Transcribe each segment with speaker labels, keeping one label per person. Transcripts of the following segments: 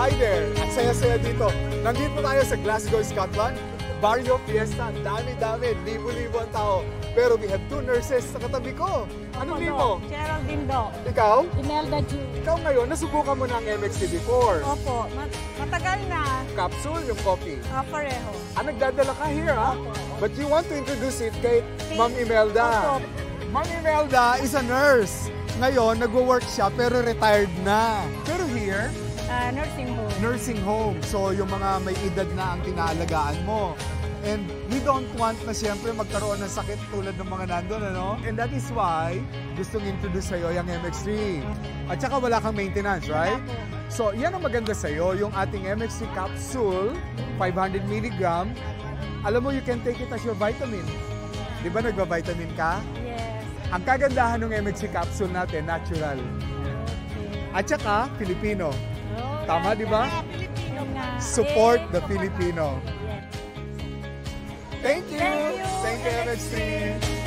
Speaker 1: Hi there! At saya-saya dito. Nandito tayo sa Glasgow, Scotland. Barrio Fiesta. Dami-dami. Libo-libo ang tao. Pero we have two nurses sa katabi ko. Anong name mo?
Speaker 2: Geraldine Do.
Speaker 1: Ikaw?
Speaker 2: Imelda Ju.
Speaker 1: Ikaw ngayon, nasubukan mo na ang MXT before.
Speaker 2: Opo. Matagal na.
Speaker 1: Capsule, yung coffee.
Speaker 2: Pareho.
Speaker 1: Nagdadala ka here, ha?
Speaker 2: Opo.
Speaker 1: But you want to introduce it kay Ma'am Imelda.
Speaker 2: Opo.
Speaker 1: Ma'am Imelda is a nurse. Ngayon, nagwo-work siya pero retired na. Pero here,
Speaker 2: Nursing home.
Speaker 1: nursing home. So, yung mga may edad na ang tinaalagaan mo. And we don't want na siyempre magkaroon ng sakit tulad ng mga nandun, ano? And that is why gustong introduce sa'yo yung MX3. At saka wala kang maintenance, right? So, yan ang maganda sa'yo, yung ating MX3 capsule, 500 mg. Alam mo, you can take it as your vitamin. Di ba nagba-vitamin ka?
Speaker 2: Yes.
Speaker 1: Ang kagandahan ng MX3 capsule natin, natural.
Speaker 2: Okay.
Speaker 1: At saka, Filipino. Tama, di ba?
Speaker 2: Filipino nga.
Speaker 1: Support the Filipino.
Speaker 2: Yes.
Speaker 1: Thank you!
Speaker 2: Thank you,
Speaker 1: Thank you, MX3!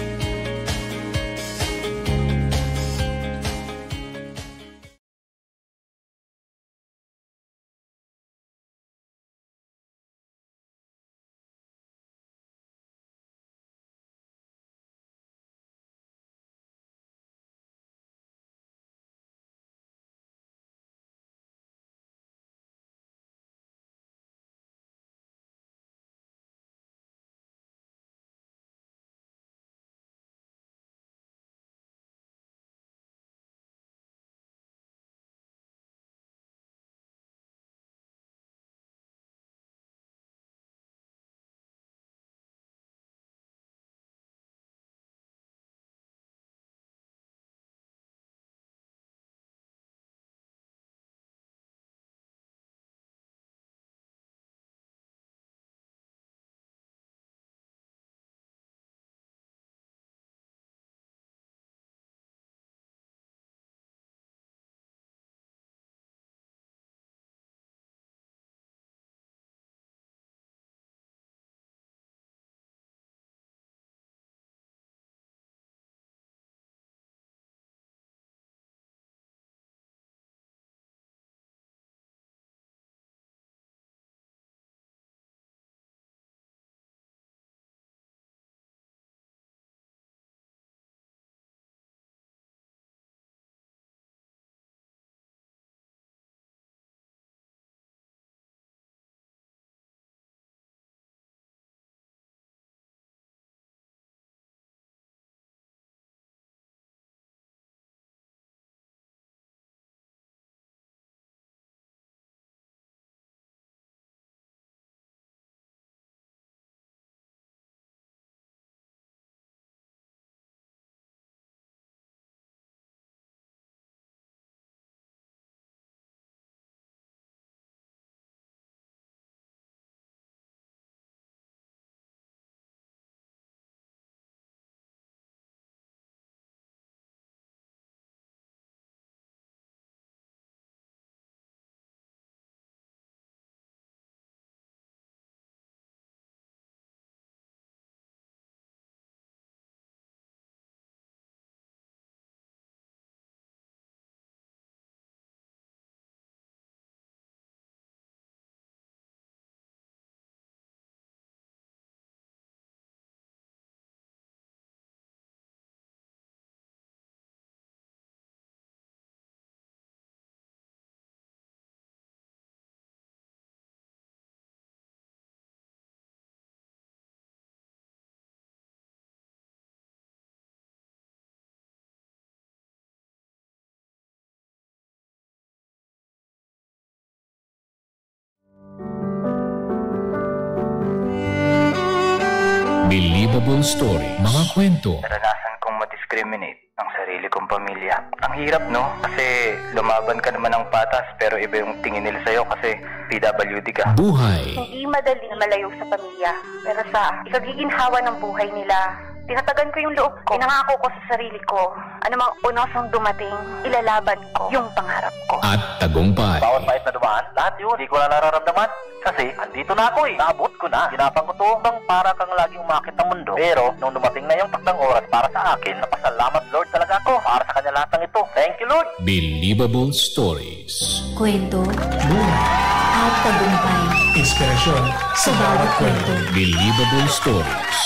Speaker 3: Believable story. Mga kwento.
Speaker 4: Naranasan kong ma-discriminate ang sarili kong pamilya. Ang hirap, no? Kasi lumaban ka naman ng patas pero iba yung tingin nila sa'yo kasi PWD ka.
Speaker 3: Buhay.
Speaker 5: Hindi madali na malayo sa pamilya. Pero sa ikagiginhawa ng buhay nila, tinatagan ko yung loob ko. Pinangako ko sa sarili ko, anumang unosong dumating, ilalaban ko yung pangarap ko.
Speaker 3: At tagumpay.
Speaker 4: Bawat pait na dumaan, lahat yun, hindi ko na nararamdaman. Kasi, andito na ako eh. Naabot ko na. Ginapang ko to bang para kang laging umakit ng mundo. Pero, nung dumating na yung takdang oras para sa akin, napasalamat Lord talaga ako para sa kanya lahat ng ito. Thank you, Lord!
Speaker 3: Believable stories.
Speaker 6: Kwento.
Speaker 3: Buhay.
Speaker 6: at tagumpay.
Speaker 3: Inspirasyon
Speaker 6: Sa bawat kwento.
Speaker 3: Believable stories.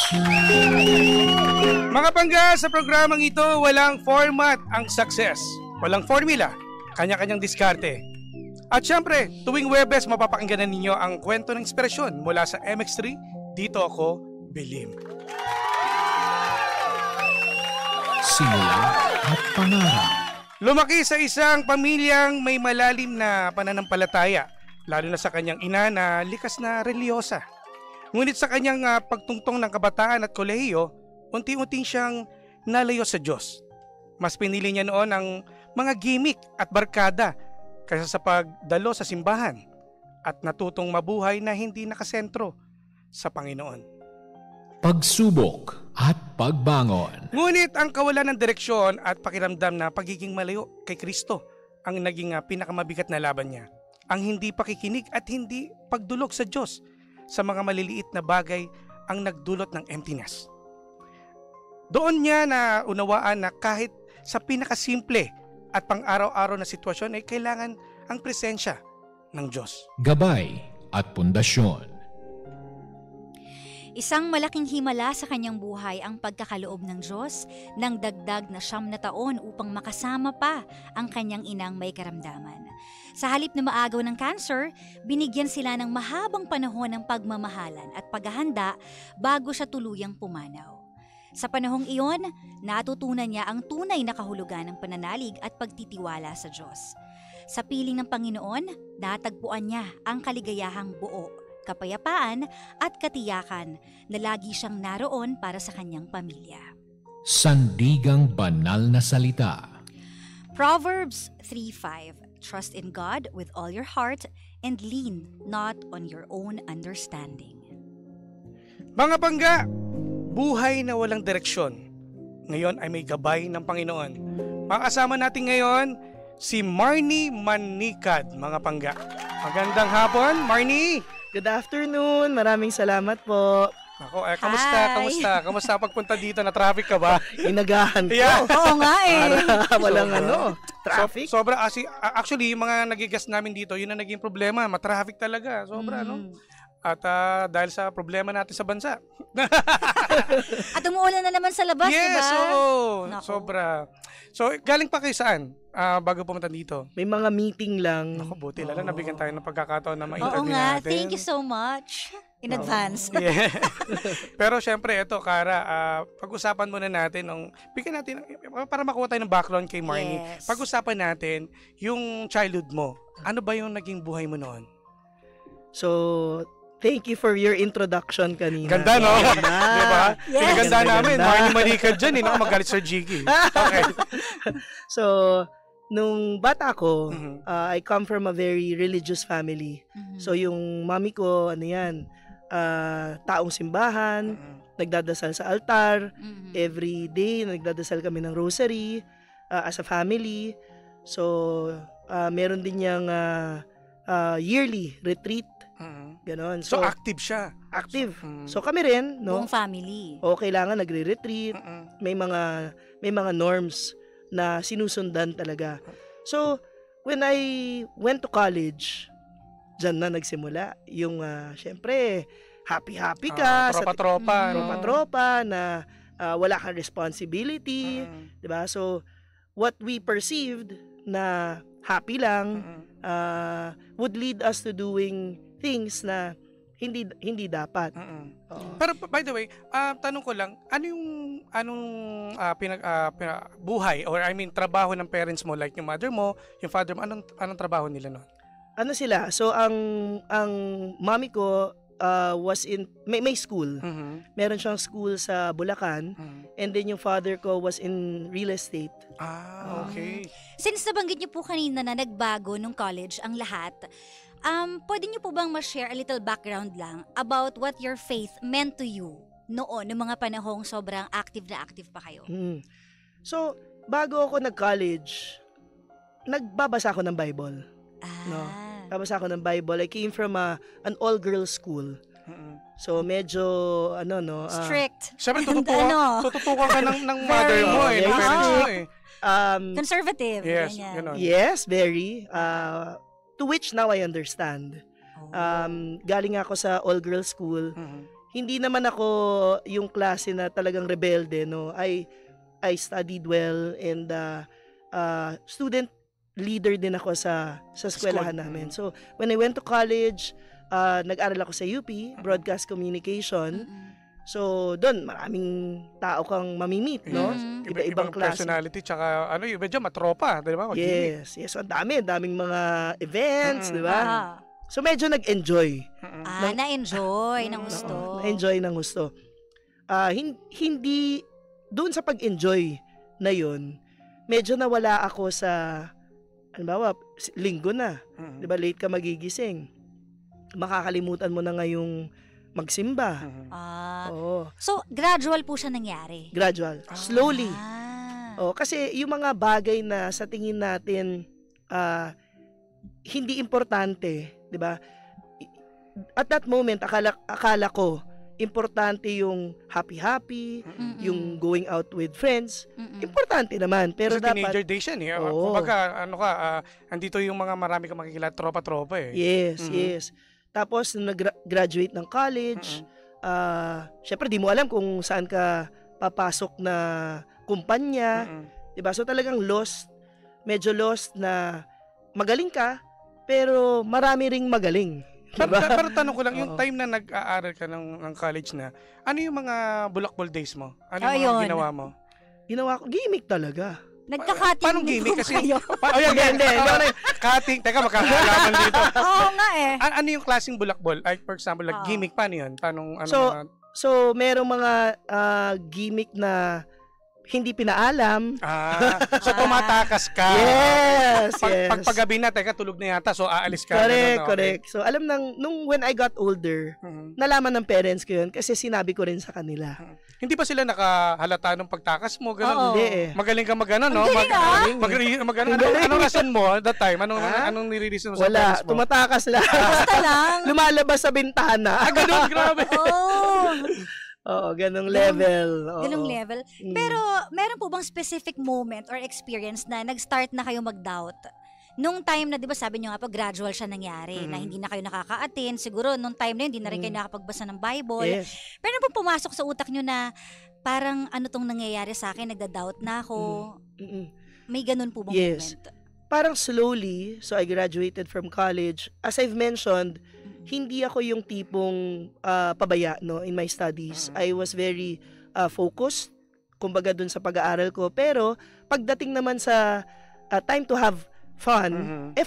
Speaker 7: Mga pangga, sa programang ito, walang format ang success. Walang formula, kanya-kanyang diskarte. At syempre, tuwing Webes, mapapakinggan ninyo ang kwento ng inspirasyon mula sa MX3, Dito Ako Bilim.
Speaker 3: Simula at pangarap.
Speaker 7: Lumaki sa isang pamilyang may malalim na pananampalataya, lalo na sa kanyang ina na likas na reliyosa. Ngunit sa kanyang pagtungtong ng kabataan at kolehiyo, unti-unting siyang nalayo sa Diyos. Mas pinili niya noon ang mga gimmick at barkada kaysa sa pagdalo sa simbahan at natutong mabuhay na hindi nakasentro sa Panginoon.
Speaker 3: Pagsubok at pagbangon.
Speaker 7: Ngunit ang kawalan ng direksyon at pakiramdam na pagiging malayo kay Kristo ang naging pinakamabigat na laban niya. Ang hindi pakikinig at hindi pagdulog sa Diyos sa mga maliliit na bagay ang nagdulot ng emptiness. Doon niya na unawaan na kahit sa pinakasimple at pang-araw-araw na sitwasyon ay kailangan ang presensya ng Diyos.
Speaker 3: Gabay at pundasyon.
Speaker 6: Isang malaking himala sa kanyang buhay ang pagkakaloob ng Diyos ng dagdag na 9 na taon upang makasama pa ang kanyang inang may karamdaman. Sa halip na maagaw ng cancer, binigyan sila ng mahabang panahon ng pagmamahalan at paghahanda bago siya tuluyang pumanaw. Sa panahong iyon, natutunan niya ang tunay na kahulugan ng pananalig at pagtitiwala sa Diyos. Sa piling ng Panginoon, natagpuan niya ang kaligayahang buo, kapayapaan at katiyakan na lagi siyang naroon para sa kanyang pamilya.
Speaker 3: Sandigang banal na salita.
Speaker 6: Proverbs 3:5. Trust in God with all your heart and lean not on your own understanding.
Speaker 7: Mga pangga, buhay na walang direksyon. Ngayon ay may gabay ng Panginoon. Makasama natin ngayon si Marnie Manikad, mga pangga. Magandang hapon, Marnie!
Speaker 8: Good afternoon. Maraming salamat po.
Speaker 7: Ako, kamusta pagpunta dito? Na traffic ka ba?
Speaker 8: Inagahan ko.
Speaker 7: Yeah.
Speaker 6: Oo nga eh.
Speaker 8: Para walang traffic.
Speaker 7: Sobra, actually, yung mga nagigas namin dito, yun ang naging problema. Matraffic talaga. Sobra, no? At dahil sa problema natin sa bansa.
Speaker 6: At umuulan na naman sa labas,
Speaker 7: yes,
Speaker 6: diba?
Speaker 7: Yes, sobra. So, galing pa kayo saan bago pumunta dito?
Speaker 8: May mga meeting lang.
Speaker 7: Ako, buti lang. Nabigyan tayo ng pagkakataon na ma-interview
Speaker 6: Oo nga,
Speaker 7: natin.
Speaker 6: thank you so much. In advance.
Speaker 7: Yeah. Pero syempre, ito, Kara, pag-usapan muna natin, bigyan natin, para makuha tayo ng background kay Marnie,
Speaker 6: Yes.
Speaker 7: pag-usapan natin yung childhood mo. Ano ba yung naging buhay mo noon?
Speaker 8: So, thank you for your introduction kanina.
Speaker 7: Ganda, no?
Speaker 8: Ganda.
Speaker 7: Diba?
Speaker 6: Yes.
Speaker 7: Pinaganda namin.
Speaker 8: Ganda.
Speaker 7: Marnie Manikad dyan, hindi ako magalit Sir Jiggy. Okay.
Speaker 8: So, nung bata ko,
Speaker 7: Mhm.
Speaker 8: I come from a very religious family. So, yung mami ko, taong simbahan, nagdadasal sa altar, every day, nagdadasal kami ng rosary as a family. So, meron din niyang yearly retreat. Ganon.
Speaker 7: So, active siya.
Speaker 8: active.
Speaker 7: Mm.
Speaker 8: So, kami rin, no?
Speaker 6: Buong family.
Speaker 8: O kailangan nagre-retreat,
Speaker 7: Mm-mm.
Speaker 8: may mga norms na sinusundan talaga. So, when I went to college, dyan na nagsimula yung syempre happy ka,
Speaker 7: Tropa-tropa. no?
Speaker 8: tropa-tropa na wala kang responsibility,
Speaker 7: Mm.
Speaker 8: 'di ba? So what we perceived na happy lang would lead us to doing things na hindi dapat. Oo.
Speaker 7: Pero by the way, tanong ko lang, anong buhay or trabaho ng parents mo, like yung mother mo, yung father mo, anong trabaho nila noon?
Speaker 8: Ano sila? So ang mommy ko was in may school. Meron siyang school sa Bulacan, and then yung father ko was in real estate.
Speaker 7: Okay.
Speaker 6: Since nabanggit niyo po kanina na nagbago nung college ang lahat, pwede niyo po bang ma-share a little background lang about what your faith meant to you noon, noong mga panahong sobrang active na active pa kayo?
Speaker 8: So, bago ako nag-college, nagbabasa ako ng Bible. No? Babasa ako ng Bible. I came from an all-girls school. So, medyo,
Speaker 6: strict.
Speaker 7: Siyempre,
Speaker 6: Ano?
Speaker 7: tututukan ka ng mother mo
Speaker 8: Very
Speaker 7: ng parents mo
Speaker 6: Conservative.
Speaker 7: Yes,
Speaker 6: ganyan.
Speaker 7: ganon.
Speaker 8: yes, very. To which now I understand. Galing ako sa all-girls school. Hindi naman ako yung klase na talagang rebelde, no. I studied well and student leader din ako sa eskwelahan namin. So, when I went to college, nag-aral ako sa UP, Broadcast Communication. So, doon, maraming tao kang mamimit, no? Iba-ibang klase.
Speaker 7: Personality, tsaka yung medyo matropa, di ba?
Speaker 8: Yes. So, daming mga events, di ba? So, medyo nag-enjoy.
Speaker 6: Na-enjoy ng gusto.
Speaker 8: Na-enjoy ng gusto. Hindi, doon sa pag-enjoy na yun, medyo nawala ako sa, linggo na. Di ba, late ka magigising. Makakalimutan mo na ngayong magsimba.
Speaker 6: So, gradual po siya nangyari?
Speaker 8: Gradual. Slowly. Kasi yung mga bagay na sa tingin natin hindi importante, di ba? At that moment, akala ko, importante yung happy-happy, yung going out with friends. Importante naman. Pero
Speaker 7: kasi
Speaker 8: dapat...
Speaker 7: teenager days yan eh. Kumbaga, andito yung mga marami kang makikilala, tropa-tropa eh.
Speaker 8: Yes. Tapos, nung nag-graduate ng college, syempre, di mo alam kung saan ka papasok na kumpanya. Diba? So, talagang medyo lost na magaling ka, pero marami ring magaling. Diba?
Speaker 7: Pero tanong ko lang, yung time na nag-aaral ka ng college na, ano yung mga bulakbol days mo? Ano yung mga ginawa mo?
Speaker 8: Ginawa ko, gimmick talaga.
Speaker 6: Nagka-cutting
Speaker 7: paano gimmick? Kasi,
Speaker 6: kayo?
Speaker 7: Hindi. Cutting. Teka, makakalaman dito.
Speaker 6: Oo nga eh.
Speaker 7: Ano yung klaseng bulakbol? Like, for example, gimmick, paano yun?
Speaker 8: So, merong mga gimmick na hindi pinaalam.
Speaker 7: So tumatakas ka.
Speaker 8: Yes.
Speaker 7: Pagpagabi na, teka, tulog na yata, so aalis ka.
Speaker 8: Correct. So alam nung when I got older, nalaman ng parents ko yun kasi sinabi ko rin sa kanila.
Speaker 7: Hindi ba sila nakahalata ng pagtakas mo? Ganun?
Speaker 8: Hindi eh.
Speaker 7: Magaling ka magano, no? Anong rason mo that time? Anong nire-reason mo sa parents mo?
Speaker 8: Wala, tumatakas lang.
Speaker 6: Basta lang.
Speaker 8: Lumalabas sa bintana.
Speaker 7: Ganun, grabe.
Speaker 8: Oo, ganong level.
Speaker 6: Ganong level. Pero, meron po bang specific moment or experience na nag-start na kayo mag-doubt? Nung time na, di ba sabi nyo nga, pag gradual siya nangyari, na hindi na kayo nakaka-attend, siguro nung time na yun, hindi na rin kayo nakapagbasa ng Bible.
Speaker 8: Yes.
Speaker 6: Pero ano pumasok sa utak nyo na, parang ano tong nangyayari sa akin, nagda-doubt na ako? May ganun po bang moment?
Speaker 8: Parang slowly, so I graduated from college. As I've mentioned, hindi ako yung tipong pabaya in my studies. I was very focused, kumbaga dun sa pag-aaral ko. Pero pagdating naman sa time to have fun,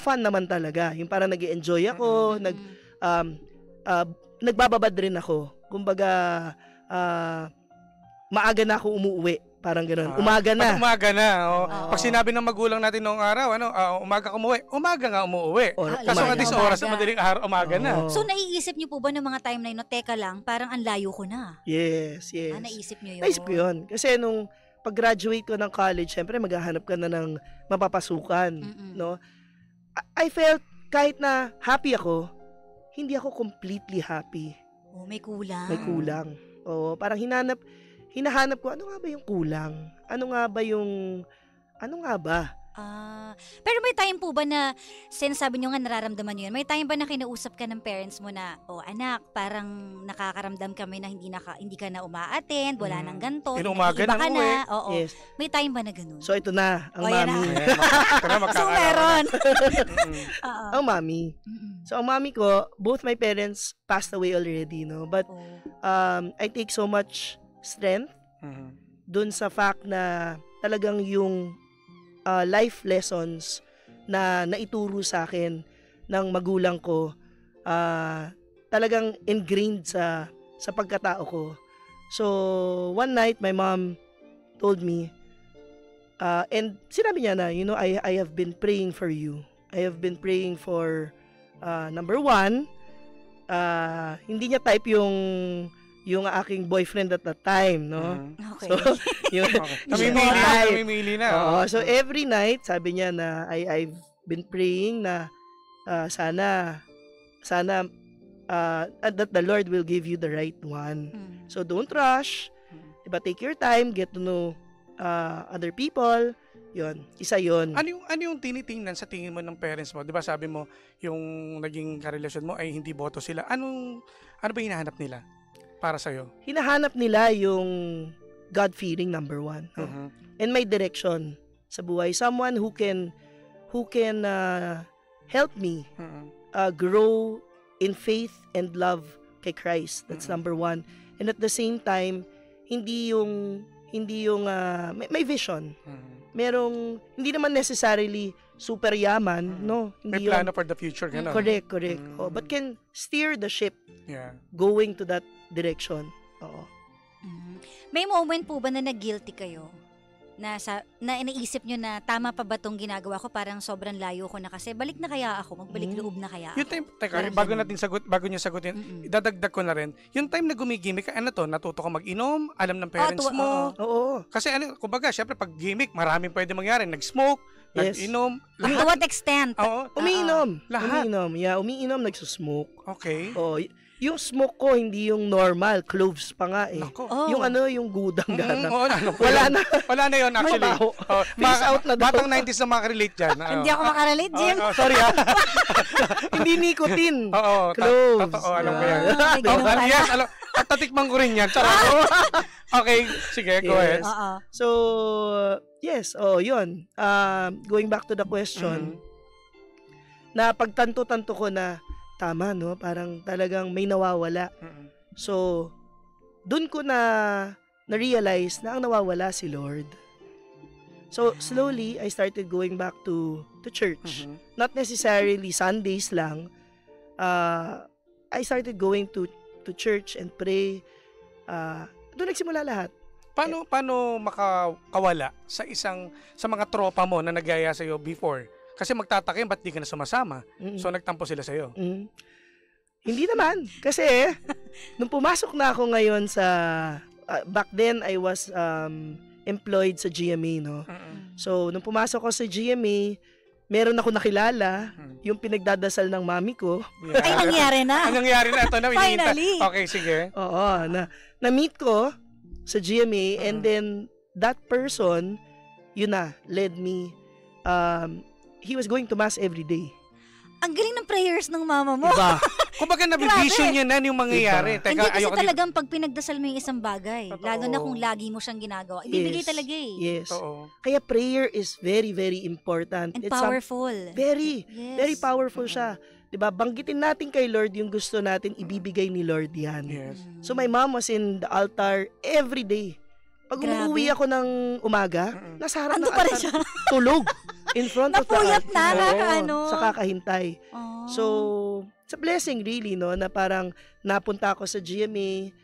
Speaker 8: fun naman talaga. Yung parang nag-enjoy ako, nagbababad rin ako. Kumbaga, maaga na ako umuwi. Parang gano'n. Umaga na.
Speaker 7: Umaga na. Pag sinabi ng magulang natin noong araw, umaga ka umuwi. Umaga nga umuwi. Kaso nga din sa oras na madaling araw, umaga na.
Speaker 6: So, naiisip niyo po ba ng mga time na yun, teka lang, parang ang layo ko na?
Speaker 8: Yes.
Speaker 6: Naisip niyo yun?
Speaker 8: Naisip ko yun. Kasi nung pag-graduate ko ng college, syempre maghahanap ka na ng mapapasukan. No? I felt kahit na happy ako, hindi ako completely happy.
Speaker 6: May kulang.
Speaker 8: May kulang. Parang hinahanap ko, ano nga ba yung kulang? Ano nga ba?
Speaker 6: Pero may time po ba na, sinasabi nyo nga nararamdaman nyo yun, may time ba na kinausap ka ng parents mo na, anak, parang nakakaramdam kami na hindi ka na uma-attend, wala nang ganito,
Speaker 7: inumaga
Speaker 6: iba ka na.
Speaker 8: Yes.
Speaker 6: May time ba na ganun?
Speaker 8: So ito na, ang mami.
Speaker 6: So meron.
Speaker 8: Ang mami. So ang mami ko, both my parents passed away already, no? But I take so much strength dun sa fact na talagang yung life lessons na naituro sa akin ng magulang ko talagang ingrained sa pagkatao ko. So one night my mom told me and sinabi niya na, I have been praying for you. I have been praying for number one, hindi niya type yung aking boyfriend at that time, no?
Speaker 6: Okay.
Speaker 8: So,
Speaker 7: namimili na.
Speaker 8: So every night, sabi niya na I've been praying na sana that the Lord will give you the right one. So don't rush. Diba, take your time, get to know other people, Yun, isa yun.
Speaker 7: Ano yung tinitingnan sa tingin mo ng parents mo? 'Di ba sabi mo yung naging karelasyon mo ay hindi boto sila. Ano ba hinahanap nila para sa iyo?
Speaker 8: Hinahanap nila yung God-fearing number one. No? And may direction sa buhay. Someone who can help me grow in faith and love kay Christ. That's number one. And at the same time, hindi yung may vision. Hindi naman necessarily super yaman, no?
Speaker 7: May
Speaker 8: Hindi
Speaker 7: plano for the future, gano'n.
Speaker 8: Correct. But can steer the ship going to that direction. Oo.
Speaker 6: May moment po ba na nag-guilty kayo? Na naisip nyo na tama pa ba tong ginagawa ko, parang sobrang layo ko na kasi balik na kaya ako, magbalik loob na kaya ako.
Speaker 7: Yung time, bago niyo sagutin, idadagdag ko na rin, yung time na gumigimik, natuto ka mag-inom, alam ng parents mo.
Speaker 8: Oo.
Speaker 7: Kasi kumbaga, syempre pag gimmick, maraming pwede mangyari. Nag-smoke, nag-inom.
Speaker 6: To what extent?
Speaker 7: Oo.
Speaker 8: Umiinom.
Speaker 7: Lahat.
Speaker 8: Umiinom, nagsusmoke.
Speaker 7: Okay.
Speaker 8: Oo. Yung smoke ko, hindi yung normal. Cloves pa nga eh. Yung gudang gana.
Speaker 7: Wala na yun actually.
Speaker 8: Face out na daw.
Speaker 7: Batang 90s na makarelate dyan.
Speaker 6: Hindi ako makarelate, Jim.
Speaker 7: Sorry ha.
Speaker 8: Hindi nicotine.
Speaker 7: Oo.
Speaker 8: Cloves.
Speaker 7: Totoo, alam ko yan.
Speaker 6: Yes,
Speaker 7: alam. At tatikman ko rin yan. Okay, sige, go ahead.
Speaker 8: So, yes. Yun. Going back to the question, na pagtanto-tanto ko na tama, no? Parang talagang may nawawala. So, dun ko na-realize na ang nawawala si Lord. So, slowly, I started going back to church. Not necessarily Sundays lang. I started going to church and pray. Doon nagsimula lahat.
Speaker 7: Paano makakawala sa mga tropa mo na nagyaya sa'yo before? Kasi magtatakin, ba't di ka na sumasama? So, nagtampo sila sa'yo.
Speaker 8: Hindi naman. Kasi, nung pumasok na ako ngayon sa... back then, I was employed sa GMA, no? So, nung pumasok ko sa GMA, meron ako nakilala, yung pinagdadasal ng mami ko.
Speaker 6: Ay, nangyari na.
Speaker 7: Nangyari na. Ito na.
Speaker 6: Finally.
Speaker 7: Okay, sige.
Speaker 8: Oo. Na-meet ko sa GMA, and then, that person, yun na, led me... he was going to mass every day.
Speaker 6: Ang galing ng prayers ng mama mo.
Speaker 8: Diba?
Speaker 7: Kumbaga nabivision niya na yung mangyayari.
Speaker 6: Teka, hindi kasi talagang pag pinagdasal mo yung isang bagay, lalo na kung lagi mo siyang ginagawa, ibibigay talaga eh.
Speaker 8: Yes. Kaya prayer is very, very important.
Speaker 6: And powerful.
Speaker 8: Very powerful siya. Diba? Banggitin natin kay Lord yung gusto natin, ibibigay ni Lord yan.
Speaker 7: Yes.
Speaker 8: So my mom was in the altar every day. Pag umuwi ako ng umaga, nasa harap ng altar, tulog. In front of the altar.
Speaker 6: Napuyat na,
Speaker 8: sa kakahintay. So, it's a blessing really, no, na parang napunta ako sa GMA.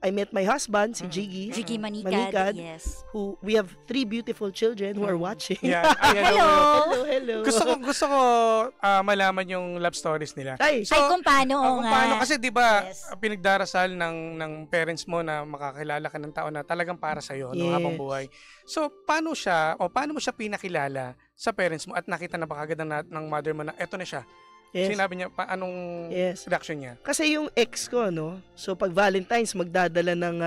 Speaker 8: I met my husband, si Jiggy.
Speaker 6: Jiggy Manikad, yes.
Speaker 8: Who, we have 3 beautiful children who are watching.
Speaker 7: Yeah.
Speaker 8: Hello.
Speaker 7: Gusto ko malaman yung love stories nila.
Speaker 6: Ay, kung paano nga.
Speaker 7: Kasi 'di ba, pinagdarasal ng parents mo na makakilala ka ng tao na talagang para sa iyo habang buhay. So, paano mo siya pinakilala sa parents mo at nakita na ba kagad ng mother mo na eto na siya?
Speaker 8: Yes.
Speaker 7: Sinabi niya, anong reaction niya?
Speaker 8: Kasi yung ex ko, no? So, pag Valentine's, magdadala ng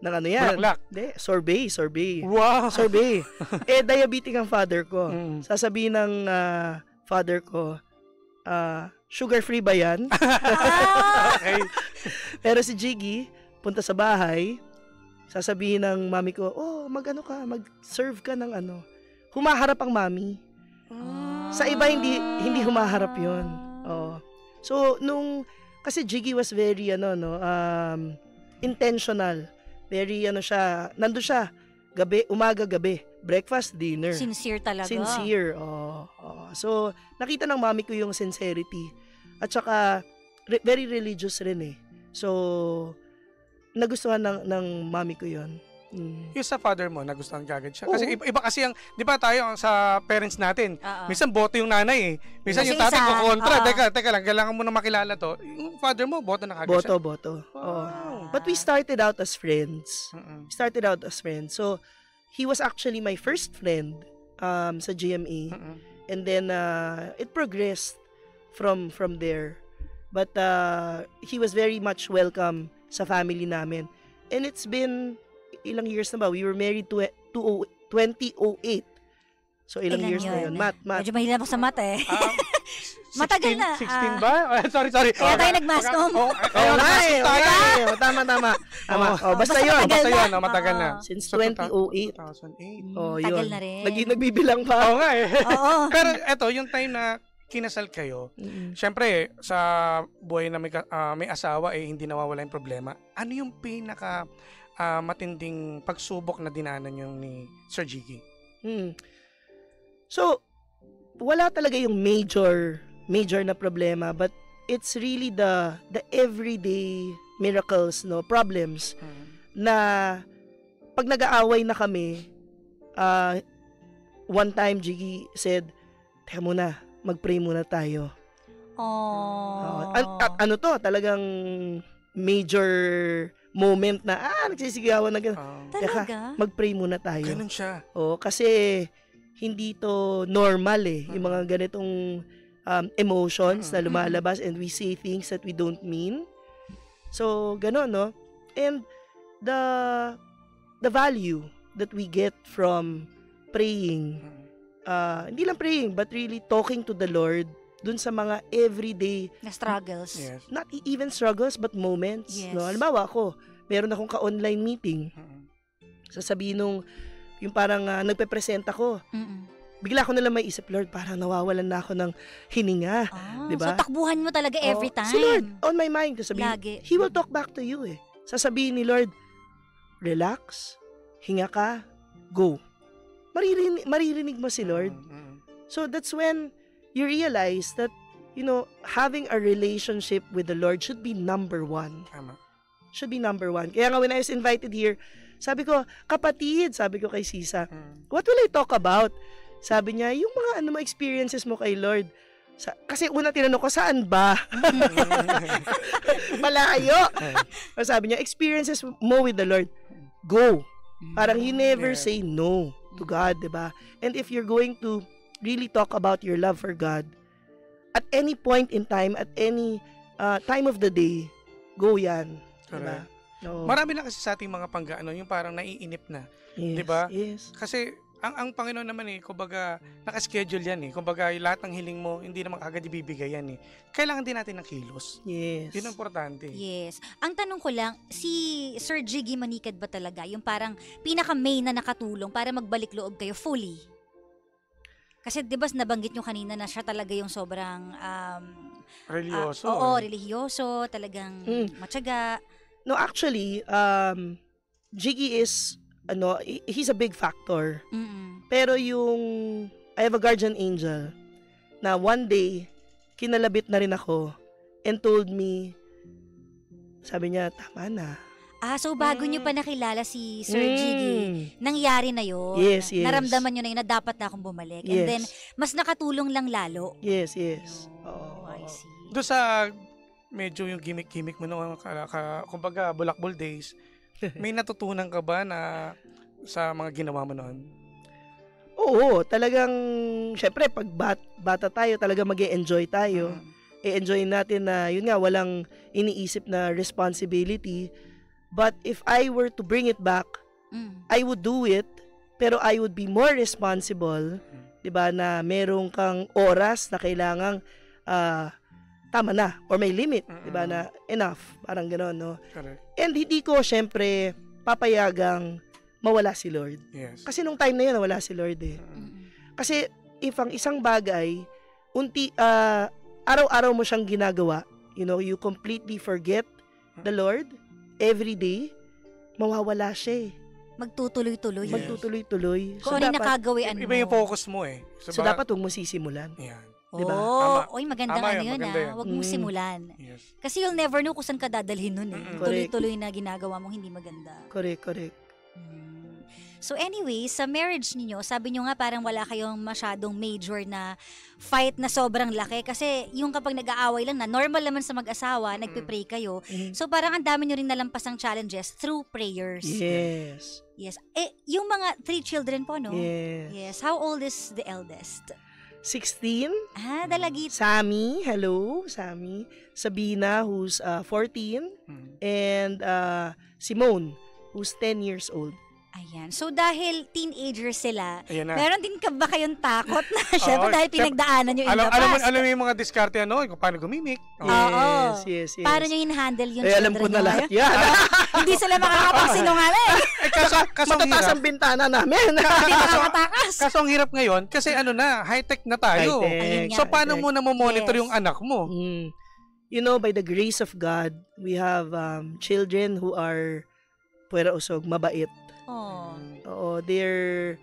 Speaker 8: ano yan?
Speaker 7: Bulaklak.
Speaker 8: Sorbet.
Speaker 7: Wow!
Speaker 8: Sorbet. Diabetic ang father ko. Sasabihin ng father ko, sugar-free ba yan?
Speaker 7: Okay.
Speaker 8: Pero si Jiggy, punta sa bahay, sasabihin ng mami ko, mag-serve ka ng ano. Humaharap ang mami. Sa iba hindi humaharap 'yon. So kasi Jiggy was very intentional. Very siya, nandoon siya umaga, gabi, breakfast, dinner.
Speaker 6: Sincere talaga.
Speaker 8: Sincere. So nakita ng mami ko yung sincerity. At saka very religious rin eh. So nagustuhan ng mami ko 'yon.
Speaker 7: Yung sa father mo, nagustuhan kagad siya. Kasi iba kasi ang, di ba tayo sa parents natin, minsan boto yung nanay eh. Minsan yung tatay ko kontra. Teka lang, kailangan mo na makilala to. Yung father mo, boto na kagad siya.
Speaker 8: Boto. But we started out as friends. So, he was actually my first friend sa GMA. And then, it progressed from there. But he was very much welcome sa family namin. And it's been ilang years na ba? We were married to 2008. So, ilang years na yun? Math.
Speaker 6: Medyo mahila ako sa math eh. Matagal na.
Speaker 7: 16 ba? Sorry.
Speaker 6: Kaya tayo nag-mascom.
Speaker 8: Oo nga eh. Tama. Basta yun.
Speaker 7: Matagal na.
Speaker 8: Since 2008.
Speaker 7: 2008.
Speaker 6: Tagal na rin.
Speaker 8: Nagbibilang pa.
Speaker 7: Oo nga eh.
Speaker 6: Oo.
Speaker 7: Pero eto, yung time na kinasal kayo, syempre, sa buhay na may asawa, hindi nawawala yung problema. Ano yung pinaka matinding pagsubok na dinanan nyo ni Sir Jiggy?
Speaker 8: So, wala talaga yung major na problema, but it's really the everyday miracles, problems na pag nag-aaway na kami, one time Jiggy said, "Teka muna, mag-pray muna tayo." Ano to, talagang major moment na nagsisigawan na gano'n.
Speaker 6: Talaga?
Speaker 8: Mag-pray muna tayo.
Speaker 7: Ganun siya.
Speaker 8: Kasi hindi to normal yung mga ganitong emotions na lumalabas and we say things that we don't mean. So, gano'n, no? And the value that we get from praying, hindi lang praying, but really talking to the Lord dun sa mga everyday
Speaker 6: na struggles.
Speaker 7: Yes.
Speaker 8: Not even struggles, but moments.
Speaker 6: Yes.
Speaker 8: No? Halimbawa ako, meron akong ka-online meeting. Sasabihin nung, yung parang nagpe-present ako. Bigla ko nalang may isip, Lord, parang nawawalan na ako ng hininga. Diba?
Speaker 6: So, takbuhan mo talaga every time.
Speaker 8: Si Lord, on my mind. Sabihin,
Speaker 6: Lagi.
Speaker 8: He will talk back to you Sasabihin ni Lord, relax, hinga ka, go. Maririnig mo si Lord. So, that's when you realize that, having a relationship with the Lord should be number one.
Speaker 7: Tama.
Speaker 8: Should be number one. Kaya nga when I was invited here, sabi ko, kapatid, sabi ko kay Sisa, what will I talk about? Sabi niya, yung mga experiences mo kay Lord. Kasi una tinanong ko, saan ba? Malayo. Sabi niya, experiences mo with the Lord. Go. Parang you never say no to God, diba? And if you're going to really talk about your love for God, at any point in time, at any time of the day, go yan. Diba? No.
Speaker 7: Marami na kasi sa ating mga panggaano, yung parang naiinip na.
Speaker 8: Yes,
Speaker 7: diba?
Speaker 8: Yes.
Speaker 7: Kasi, ang Panginoon naman kumbaga, nakaschedule yan Kumbaga, lahat ng hiling mo, hindi naman agad ibibigay yan Kailangan din natin ng kilos.
Speaker 8: Yes.
Speaker 7: Yun ang importante.
Speaker 6: Yes. Ang tanong ko lang, si Sir Jiggy Manikad ba talaga yung parang pinaka-main na nakatulong para magbalik loob kayo fully? Kasi 'di ba nabanggit nyo kanina na siya talaga yung sobrang
Speaker 7: religyoso.
Speaker 6: Religyoso, talagang matyaga.
Speaker 8: No, actually, Jiggy is he's a big factor. Pero I have a guardian angel na one day kinalabit na rin ako and told me, sabi niya, tama na.
Speaker 6: So bago nyo pa nakilala si Sir Jiggy, nangyari na yun.
Speaker 8: Yes.
Speaker 6: Naramdaman nyo na yun na dapat na akong bumalik.
Speaker 8: Yes.
Speaker 6: And then, mas nakatulong lang lalo.
Speaker 8: Yes.
Speaker 6: I see.
Speaker 7: Doon sa medyo yung gimmick-gimmick mo noon, kumbaga, Bulakbol days, may natutunan ka ba na sa mga ginawa mo noon?
Speaker 8: Oo, talagang, syempre, pag bata tayo, talaga mag-e-enjoy tayo. I-enjoy natin na, yun nga, walang iniisip na responsibility. But if I were to bring it back, I would do it, pero I would be more responsible, 'di ba, na merong kang oras na kailangang tama na or may limit, 'di ba, na enough, parang gano'n, no?
Speaker 7: Correct.
Speaker 8: And hindi ko syempre papayagang mawala si Lord.
Speaker 7: Yes.
Speaker 8: Kasi nung time na 'yun wala si Lord Kasi if ang isang bagay araw-araw mo siyang ginagawa, you completely forget the Lord every day, mawawala siya
Speaker 6: Magtutuloy-tuloy.
Speaker 7: Yes.
Speaker 8: Magtutuloy-tuloy.
Speaker 6: Kung ano yung nakagawian mo.
Speaker 7: Iba yung focus mo
Speaker 8: So dapat huwag mo sisimulan.
Speaker 7: Yan.
Speaker 8: Diba?
Speaker 6: Oy, magandang
Speaker 7: Tama
Speaker 6: yun,
Speaker 7: maganda yan.
Speaker 6: Huwag mong simulan.
Speaker 7: Yes.
Speaker 6: Kasi you'll never know kung saan ka dadalhin nun
Speaker 8: Correct.
Speaker 6: Tuloy-tuloy na ginagawa mong hindi maganda.
Speaker 8: Correct.
Speaker 6: So anyway, sa marriage niyo, sabi niyo nga parang wala kayong masyadong major na fight na sobrang laki kasi yung kapag nag-aaway lang na normal naman sa mag-asawa, nagpe-pray kayo. So parang ang dami niyo rin nalampasang challenges through prayers.
Speaker 8: Yes.
Speaker 6: Yung mga 3 children po, no?
Speaker 8: Yes.
Speaker 6: How old is the eldest?
Speaker 8: 16.
Speaker 6: Dalagit.
Speaker 8: Sammy, hello, Sammy. Sabina, who's 14. And Simone, who's 10 years old.
Speaker 6: Ayan. So dahil teenagers sila,
Speaker 7: Ayan na.
Speaker 6: meron din ka ba kayong takot na syempre dahil
Speaker 7: syempre,
Speaker 6: pinagdaanan nyo in the past?
Speaker 7: Alam mo yung mga diskarte kung paano gumimik.
Speaker 8: Yes.
Speaker 6: Paano nyo in-handle yung
Speaker 8: Eh, alam ko
Speaker 6: children
Speaker 8: na
Speaker 6: nyo
Speaker 8: lahat
Speaker 6: ngayon?
Speaker 8: yan.
Speaker 6: Hindi sila makakapagsinungaling.
Speaker 7: Kaso ang
Speaker 8: Matataas
Speaker 7: hirap.
Speaker 8: ang bintana namin.
Speaker 6: Hindi nakakatakas.
Speaker 7: Kaso ang hirap ngayon kasi high-tech na tayo.
Speaker 8: High-tech.
Speaker 7: So paano mo na monitor
Speaker 6: Yes.
Speaker 7: yung anak mo?
Speaker 8: You know, by the grace of God, we have children who are puwera usog, mabait.
Speaker 6: Oh.
Speaker 8: Oo, they're,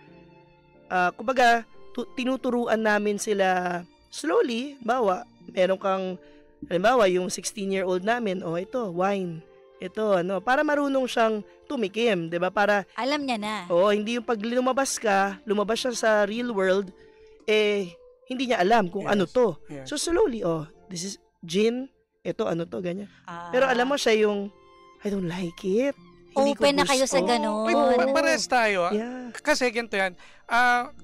Speaker 8: kumbaga, tinuturuan namin sila slowly. Halimbawa, yung 16-year-old namin, ito, wine. Ito, para marunong siyang tumikim, 'di ba? Para
Speaker 6: Alam niya na.
Speaker 8: hindi yung pag lumabas siya sa real world, hindi niya alam kung ano to.
Speaker 7: Yes.
Speaker 8: So slowly, this is gin, ito ano to, ganyan.
Speaker 6: Ah.
Speaker 8: Pero alam mo siya yung, I don't like it. Hindi ko
Speaker 6: Open na kayo sa
Speaker 8: gusto.
Speaker 6: ganun.
Speaker 7: Uy, pares tayo.
Speaker 8: Yeah.
Speaker 7: Kasi ganito yan.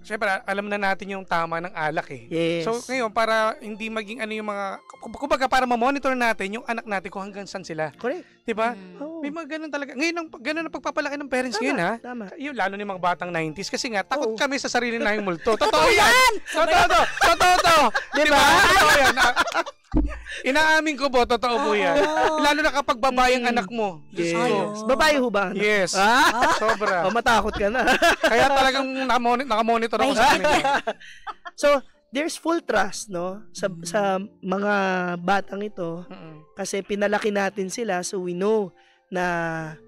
Speaker 7: Siyempre, alam na natin yung tama ng alak eh.
Speaker 8: Yes.
Speaker 7: So ngayon, para hindi maging yung mga, kumbaga para ma-monitor natin yung anak natin kung hanggang saan sila.
Speaker 8: Correct.
Speaker 7: Diba?
Speaker 8: Oo.
Speaker 7: May mga ganun talaga. Ngayon, ganun ang pagpapalaki ng parents ngayon ha.
Speaker 8: Tama.
Speaker 7: Yung lalo ni mga batang 90s kasi nga, takot
Speaker 8: Oo.
Speaker 7: kami sa sarili naming multo. Totoo yan! Totoo to! Diba? Totoo yan. Inaamin ko po, totoo po yan. Lalo na kapag babae ang anak mo. Diyos
Speaker 8: Yes.
Speaker 7: ko.
Speaker 8: Babae ho ba?
Speaker 7: Yes. Sobra.
Speaker 8: Matakot ka na.
Speaker 7: Kaya talagang nakamonitor ako sa kanila.
Speaker 8: So, there's full trust, no? Sa mga batang ito. Kasi pinalaki natin sila, so we know na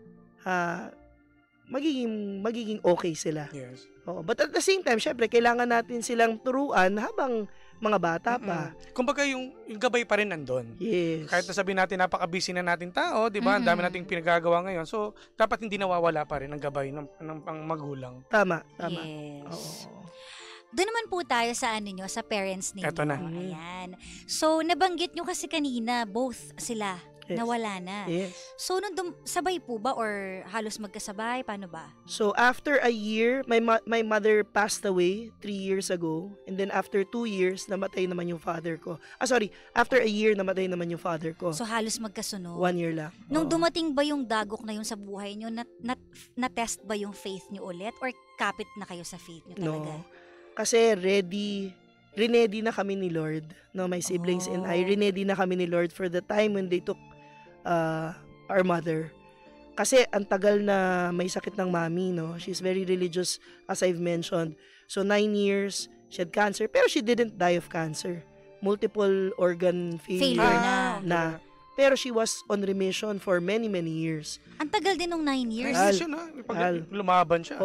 Speaker 8: magiging okay sila.
Speaker 7: Yes.
Speaker 8: But at the same time, syempre, kailangan natin silang turuan habang mga bata pa.
Speaker 7: Kumbaga yung gabay pa rin nandun.
Speaker 8: Yes.
Speaker 7: Kahit nasabihin natin napaka-busy na nating tao, di ba? Ang dami nating pinagagawa ngayon. So, dapat hindi nawawala pa rin ang gabay ng magulang.
Speaker 8: Tama.
Speaker 6: Yes.
Speaker 8: Oo.
Speaker 6: Doon naman po tayo sa sa parents ninyo.
Speaker 7: Eto na.
Speaker 6: Ayan. So, nabanggit nyo kasi kanina, both sila
Speaker 8: Yes.
Speaker 6: nawala na.
Speaker 8: Yes.
Speaker 6: So, sabay po ba or halos magkasabay? Paano ba?
Speaker 8: So after a year, my mother passed away 3 years ago, and then after 2 years namatay naman yung father ko. After a year namatay naman yung father ko.
Speaker 6: So, halos magkasunod.
Speaker 8: 1 year lang.
Speaker 6: Nung
Speaker 8: Oo.
Speaker 6: dumating ba yung dagok na yun sa buhay nyo, na-test ba yung faith nyo ulit? Or kapit na kayo sa faith nyo talaga?
Speaker 8: No. Kasi ready na kami ni Lord. No, my siblings and I, ready na kami ni Lord for the time when they took our mother. Kasi ang tagal na may sakit ng mami, no? She's very religious, as I've mentioned. So 9 years, she had cancer, pero she didn't die of cancer. Multiple organ failure na. Pero she was on remission for many, many years.
Speaker 6: Ang tagal din nung 9 years.
Speaker 7: Ay, pag lumaban siya.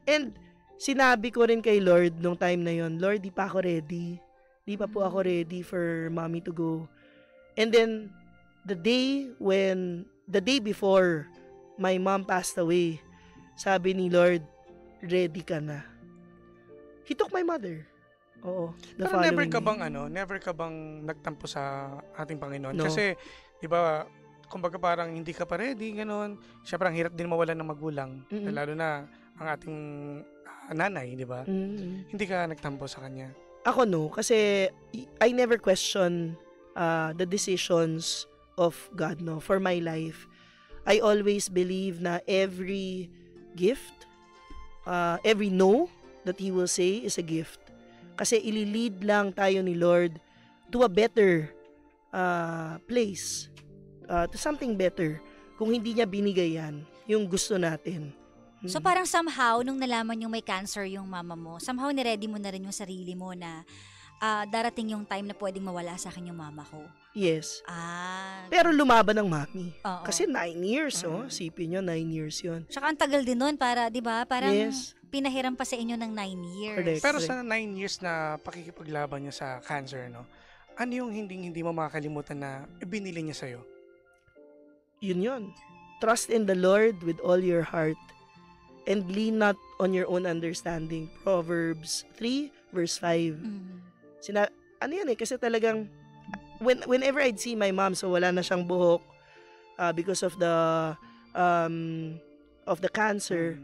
Speaker 8: And sinabi ko rin kay Lord nung time na yon, Lord, di pa ako ready. Di pa po ako ready for mommy to go. And then, the day before my mom passed away, sabi ni Lord, ready ka na. He took my mother. Oo.
Speaker 7: Pero never ka bang nagtampo sa ating Panginoon?
Speaker 8: No.
Speaker 7: Kasi, di ba, kumbaga parang hindi ka pa ready, gano'n. Siyempre, ang hirap din mawalan ng magulang. Lalo na ang ating nanay, di ba? Hindi ka nagtampo sa kanya.
Speaker 8: Ako no, kasi I never question the decisions of God, no, for my life. I always believe na every gift, every no that He will say is a gift. Kasi ililid lang tayo ni Lord to a better place, to something better. Kung hindi niya binigay yan, yung gusto natin.
Speaker 6: So parang somehow, nung nalaman yung may cancer yung mama mo, somehow niready mo na rin yung sarili mo na darating yung time na pwedeng mawala sa akin yung mama ko.
Speaker 8: Yes.
Speaker 6: Ah.
Speaker 8: Pero lumaban ng mami.
Speaker 6: Oo.
Speaker 8: Kasi 9 years, sipin nyo, 9 years yun.
Speaker 6: Tsaka ang tagal din nun para, di ba? Parang
Speaker 8: Yes.
Speaker 6: pinahiram pa sa inyo ng 9 years.
Speaker 8: Correct.
Speaker 7: Pero sa 9 years na pakikipaglaban niya sa cancer, no? Ano yung hindi mo makakalimutan na binili niya sa'yo?
Speaker 8: Yun. Trust in the Lord with all your heart and lean not on your own understanding. Proverbs 3 verse 5. Ano yan kasi talagang whenever I'd see my mom, so wala na siyang buhok because of the cancer,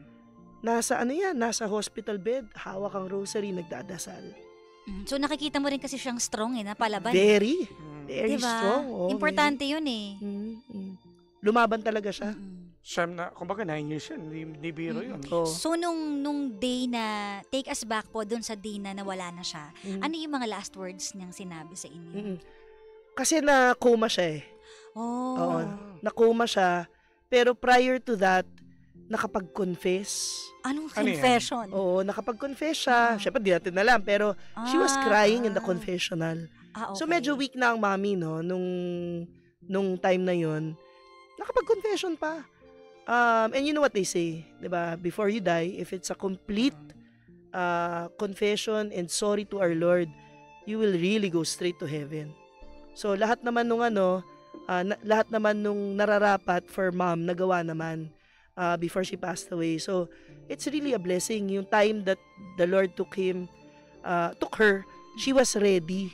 Speaker 8: nasa hospital bed, hawak ang rosary, nagdadasal.
Speaker 6: So nakikita mo rin kasi siyang strong na palaban.
Speaker 8: Very
Speaker 6: diba?
Speaker 8: strong.
Speaker 6: Importante yun eh.
Speaker 8: Lumaban talaga siya.
Speaker 7: Siyam na, kumbaga 9 years yun, hindi biro yun.
Speaker 8: Oo.
Speaker 6: So, nung day na, take us back po dun sa day na nawala na siya, ano yung mga last words niyang sinabi sa inyo?
Speaker 8: Kasi na-coma siya eh.
Speaker 6: Oh.
Speaker 8: Oo, na-coma siya. Pero prior to that, nakapag-confess.
Speaker 6: Anong
Speaker 7: Ano yan?
Speaker 6: confession?
Speaker 8: Oo, nakapag-confess siya. Siyempre, di natin alam. Pero she was crying in the confessional.
Speaker 6: Okay.
Speaker 8: So, medyo weak na ang mommy, no? Nung time na yon, nakapag-confession pa. And you know what they say, di ba? Before you die, if it's a complete confession and sorry to our Lord, you will really go straight to heaven. So, lahat naman lahat naman nung nararapat for mom, nagawa naman before she passed away. So, it's really a blessing. Yung time that the Lord took her, she was ready.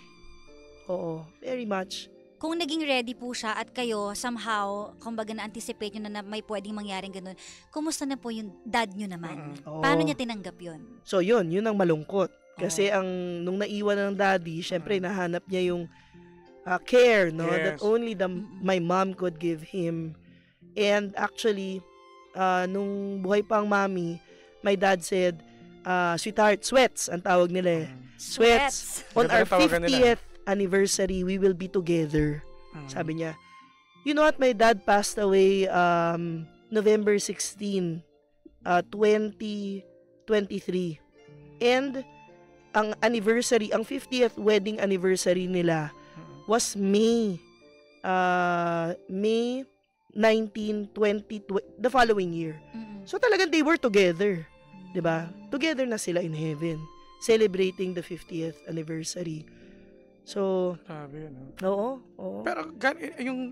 Speaker 8: Oo, very much.
Speaker 6: Kung naging ready po siya at kayo, somehow, kumbaga na-anticipate nyo na may pwedeng mangyaring ganun, kumusta na po yung dad nyo naman?
Speaker 8: Oo.
Speaker 6: Paano niya tinanggap yun?
Speaker 8: So, yun ang malungkot. Kasi nung naiwan ng daddy, syempre, nahanap niya yung care, no?
Speaker 7: Yes.
Speaker 8: That only my mom could give him. And actually, nung buhay pa ang mommy, my dad said, sweetheart, sweats, ang tawag nila eh. Sweats. On our 50th anniversary, we will be together. Sabi niya. You know what? My dad passed away November 16, 2023. And ang anniversary, ang 50th wedding anniversary nila was May 19, 20, the following year. So talagang they were together. 'Di ba? Together na sila in heaven, celebrating the 50th anniversary. So,
Speaker 7: Sabi yun.
Speaker 8: oo.
Speaker 7: Pero yung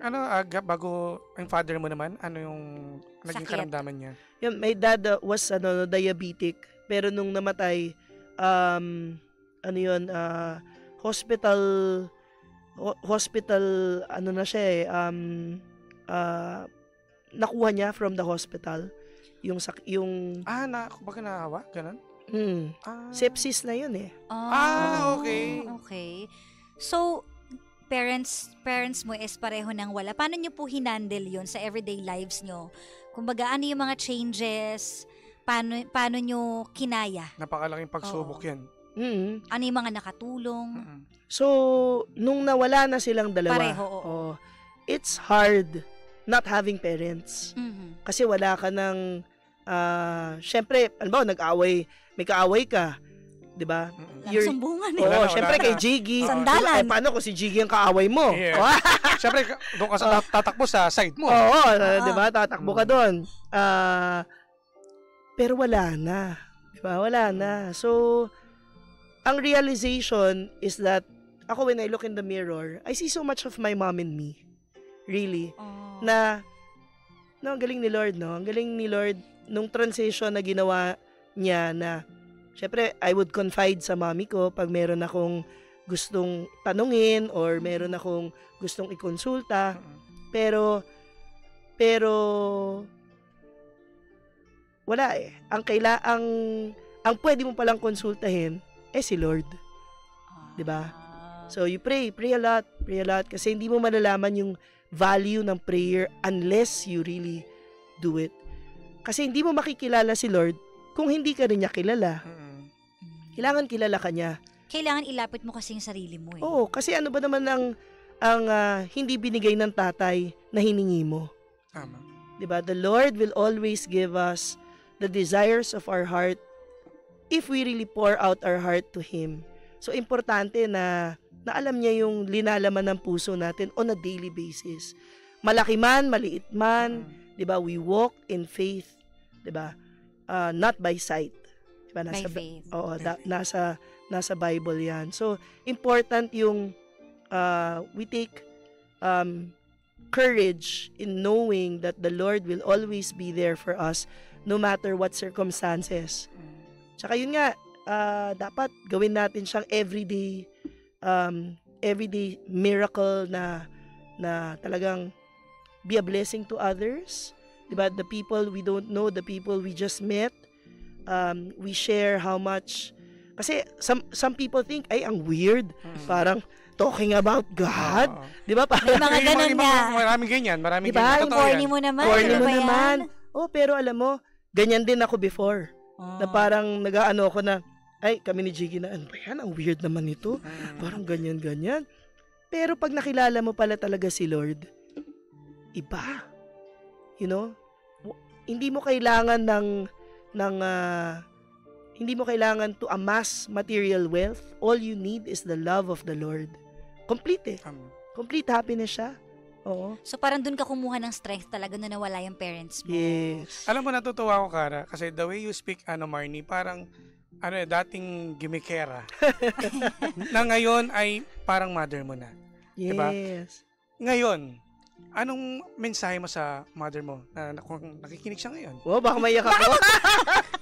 Speaker 7: bago yung father mo naman, ano yung naging
Speaker 6: Sakit.
Speaker 7: karamdaman niya?
Speaker 8: Yun, my dad was diabetic, pero nung namatay, hospital na siya eh, nakuha niya from the hospital yung
Speaker 7: Kumbaga naawa? Ganun?
Speaker 8: sepsis na yun eh.
Speaker 7: Okay.
Speaker 6: Okay. So, parents mo is pareho nang wala. Paano nyo po hinandle yun sa everyday lives nyo? Kumbaga, ano yung mga changes? Paano nyo kinaya?
Speaker 7: Napakalaking pagsubok yan.
Speaker 6: Ano yung mga nakatulong?
Speaker 8: So, nung nawala na silang dalawa,
Speaker 6: Pareho, oo.
Speaker 8: It's hard not having parents. Kasi wala ka ng, syempre, nag-away, may kaaway ka, di ba?
Speaker 6: Sumbungan eh.
Speaker 8: Oo, syempre kay Jiggy.
Speaker 6: Sandalan.
Speaker 8: Paano kung si Jiggy ang kaaway mo?
Speaker 7: Yeah. Syempre, doon ka tatakbo sa side mo.
Speaker 8: Oo, di ba? Tatakbo ka doon. Pero wala na. Di ba? Wala na. So, ang realization is that ako, when I look in the mirror, I see so much of my mom in me. Really. Na, ang galing ni Lord, no? Ang galing ni Lord nung transition na ginawa niya na, syempre, I would confide sa mami ko pag meron akong gustong tanungin or meron akong gustong ikonsulta. Pero, wala eh. Ang pwede mo palang konsultahin si Lord. 'Di ba? So you pray a lot kasi hindi mo malalaman yung value ng prayer unless you really do it. Kasi hindi mo makikilala si Lord kung hindi ka rin niya kilala. Kailangan kilala ka niya.
Speaker 6: Kailangan ilapit mo kasi yung sarili mo eh.
Speaker 8: Oo, kasi ano ba naman ang hindi binigay ng tatay na hiningi mo?
Speaker 7: Tama.
Speaker 8: 'Di ba? The Lord will always give us the desires of our heart if we really pour out our heart to Him. So, importante na alam niya yung linalaman ng puso natin on a daily basis. Malaki man, maliit man, 'di ba? We walk in faith, 'di ba? Not by sight. 'Di ba?
Speaker 6: By faith.
Speaker 8: Oo, nasa Bible 'yan. So, important yung we take courage in knowing that the Lord will always be there for us no matter what circumstances. Tsaka yun nga, dapat gawin natin siyang everyday miracle na talagang be a blessing to others. Diba? The people we don't know, the people we just met, we share how much. Kasi some people think, ay, ang weird. Parang talking about God.
Speaker 7: Oo.
Speaker 8: Di ba?
Speaker 6: May mga ganun nga.
Speaker 7: Maraming ganyan, maraming
Speaker 8: Diba?
Speaker 7: ganyan.
Speaker 6: Ang
Speaker 7: Totoo yan.
Speaker 6: corny mo naman.
Speaker 8: Corny
Speaker 6: ano
Speaker 8: mo
Speaker 6: ba yan?
Speaker 8: naman. Oh, pero alam mo, ganyan din ako before.
Speaker 6: Oh.
Speaker 8: Na parang nag-aano ako na, ay, kami ni Jiggy na, ano ba yan? Ang weird naman ito. Parang ganyan-ganyan. Pero pag nakilala mo pala talaga si Lord, iba. You know? Hindi mo kailangan hindi mo kailangan to amass material wealth. All you need is the love of the Lord. Complete eh. Complete happiness siya. Oo.
Speaker 6: So parang dun ka kumuha ng strength talaga na nawala yung parents mo.
Speaker 8: Yes.
Speaker 7: Alam mo, natutuwa ako, Kara, kasi the way you speak, Marnie, parang, dating gimikera. Na ngayon ay parang mother mo na. Diba?
Speaker 8: Yes.
Speaker 7: Ngayon, anong mensahe mo sa mother mo na kung nakikinig siya ngayon?
Speaker 8: Wow, baka maiyak ako.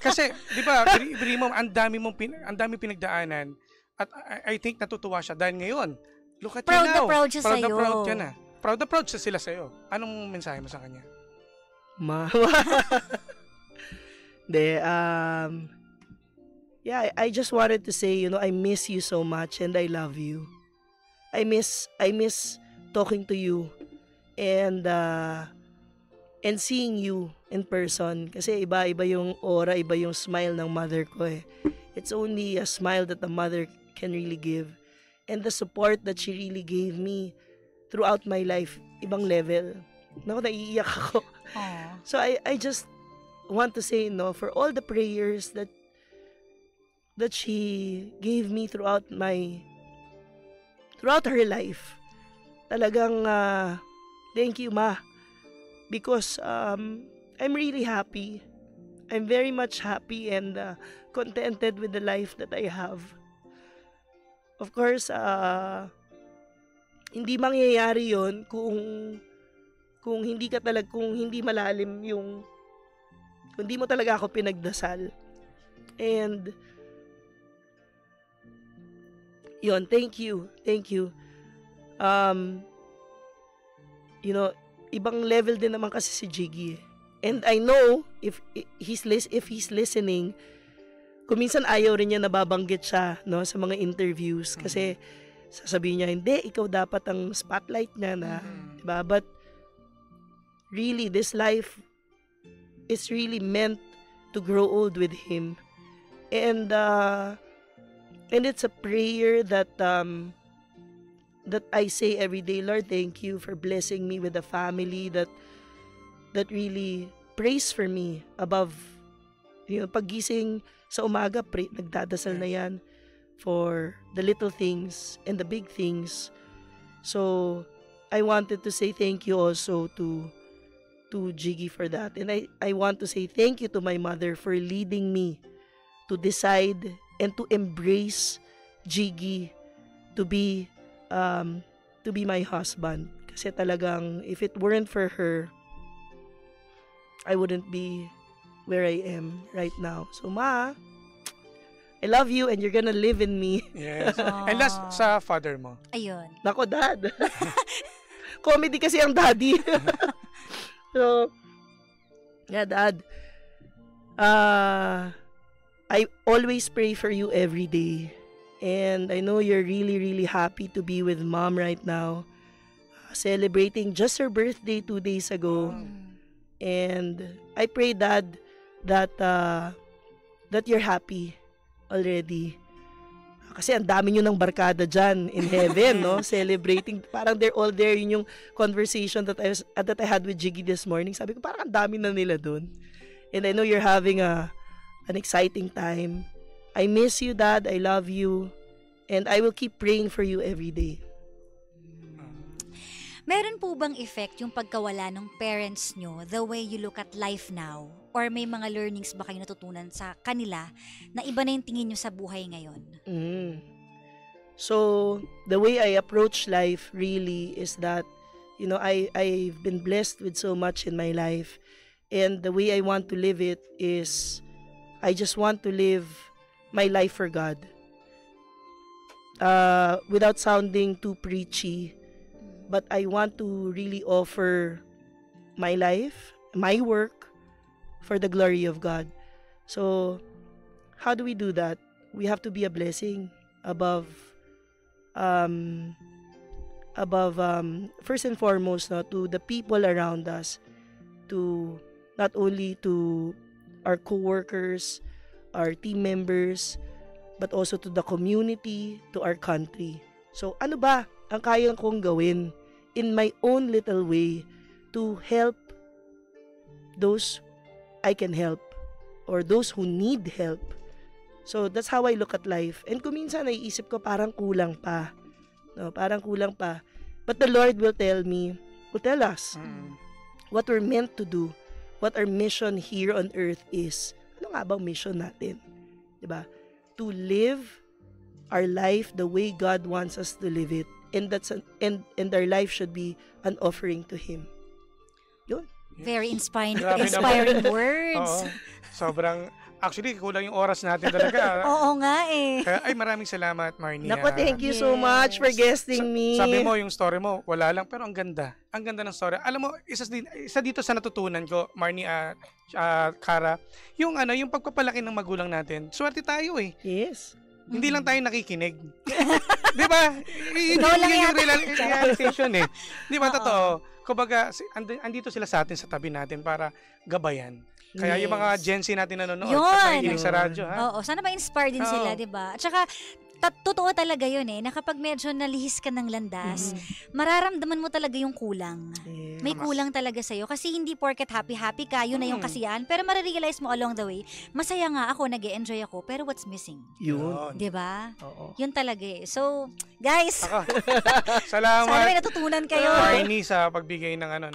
Speaker 7: Kasi, di ba, ibig mo, ang dami pinagdaanan at I think natutuwa siya dahil ngayon, look at
Speaker 6: Proud
Speaker 7: you
Speaker 6: na
Speaker 7: now.
Speaker 6: proud siya sa'yo.
Speaker 7: Proud ka na. Proud na proud sila sa'yo. Anong mensahe mo sa kanya?
Speaker 8: Yeah, I just wanted to say, I miss you so much and I love you. I miss talking to you and seeing you in person kasi iba-iba yung aura, iba yung smile ng mother ko eh. It's only a smile that a mother can really give, and the support that she really gave me throughout my life, ibang level. Naku, naiiyak ako.
Speaker 6: Aww.
Speaker 8: So I just want to say for all the prayers that she gave me throughout her life. Talagang thank you, Ma, because I'm really happy. I'm very much happy and contented with the life that I have. Of course, hindi mangyayari 'yon kung hindi malalim kung hindi mo talaga ako pinagdasal. And yon, thank you. Ibang level din naman kasi si Jiggy. And I know if he's listening, kung minsan ayaw rin niya nababanggit siya sa mga interviews kasi sasabihin niya, hindi, ikaw dapat ang spotlight niya na, diba? But really, this life is really meant to grow old with him. And it's a prayer that I say every day, Lord, thank you for blessing me with a family that really prays for me above, paggising sa umaga, nagdadasal na yan for the little things and the big things. So, I wanted to say thank you also to Jiggy for that. And I want to say thank you to my mother for leading me to decide and to embrace Jiggy to be my husband. Kasi talagang, if it weren't for her, I wouldn't be where I am right now. So, Ma, I love you and you're gonna live in me.
Speaker 7: Yes. And last, sa father mo.
Speaker 6: Ayun.
Speaker 8: Nako, Dad. Comedy kasi ang daddy. So, yeah, Dad. I always pray for you every day. And I know you're really, really happy to be with Mom right now. Celebrating just her birthday 2 days ago. And I pray, Dad, that you're happy already. Kasi ang dami nyo ng barkada dyan in heaven, no? Celebrating. Parang they're all there. Yun yung conversation that I had with Jiggy this morning. Sabi ko, parang ang dami na nila dun. And I know you're having an exciting time. I miss you, Dad. I love you. And I will keep praying for you every day.
Speaker 6: Meron po bang effect yung pagkawala ng parents nyo the way you look at life now? Or may mga learnings ba kayo natutunan sa kanila na iba na yung tingin nyo sa buhay ngayon?
Speaker 8: So, the way I approach life really is that, I've been blessed with so much in my life. And the way I want to live it is, I just want to live my life for God. Without sounding too preachy, but I want to really offer my life, my work, for the glory of God. So, how do we do that? We have to be a blessing above above first and foremost, no, to the people around us, to not only to our co-workers, our team members, but also to the community, to our country. So ano ba ang kaya kong gawin in my own little way to help those I can help or those who need help? So that's how I look at life. And kung minsan naiisip ko parang kulang pa. No, parang kulang pa. But the Lord will tell us what we're meant to do, what our mission here on earth is. Ano nga bang mission natin? 'Di ba? To live our life the way God wants us to live it. And and our life should be an offering to Him. Yun.
Speaker 6: Very inspiring
Speaker 7: Oo.
Speaker 6: words.
Speaker 7: Sobrang, actually, kulang yung oras natin talaga.
Speaker 6: Oo nga eh.
Speaker 7: Kaya, maraming salamat, Marnie.
Speaker 8: Nako, thank you so much for guesting me.
Speaker 7: Sabi mo, yung story mo, wala lang, pero ang ganda. Ang ganda ng story. Alam mo, isa dito sa natutunan ko, Marnie, Cara, yung pagpapalaki ng magulang natin. Swerte tayo eh.
Speaker 8: Yes.
Speaker 7: Hindi lang tayo nakikinig. Di ba? Yun yung realization eh. Di ba, totoo? Kumbaga, andito sila sa atin, sa tabi natin para gabayan. Kaya yung mga Gen Z natin nanonood at nakikinig sa radyo, ha?
Speaker 6: Oo, sana ma-inspire din sila, di ba? At saka, totoo talaga yun eh, na kapag medyo nalihis ka ng landas, mararamdaman mo talaga yung kulang. May kulang talaga sa'yo. Kasi hindi porket happy-happy ka, yun na yung kasiyahan. Pero marirealize mo along the way, masaya nga ako, nag-e-enjoy ako, pero what's missing?
Speaker 8: Yun.
Speaker 6: Diba?
Speaker 8: Oo.
Speaker 6: Yun talaga eh. So, guys,
Speaker 7: salamat.
Speaker 6: sana may natutunan kayo.
Speaker 7: Marnie, sa pagbigay ng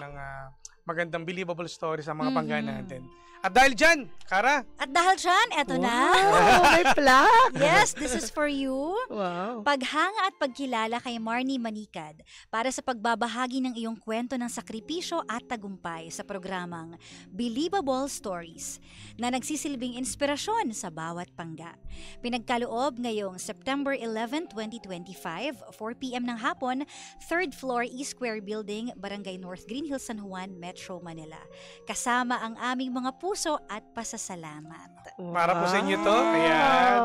Speaker 7: magandang believable story sa mga pangga natin. At dahil dyan, Cara.
Speaker 6: At dahil dyan, eto na.
Speaker 8: Wow, may plaque.
Speaker 6: Yes, this is for you.
Speaker 8: Wow.
Speaker 6: Paghanga at pagkilala kay Marnie Manikad para sa pagbabahagi ng iyong kwento ng sakripisyo at tagumpay sa programang Believable Stories na nagsisilbing inspirasyon sa bawat pangga. Pinagkaloob ngayong September 11, 2025, 4 p.m. ng hapon, 3rd floor E-Square Building, Barangay North Green Hills, San Juan, Metro Manila. Kasama ang aming mga puso at pasasalamat.
Speaker 7: Para po sa inyo to. Ayan.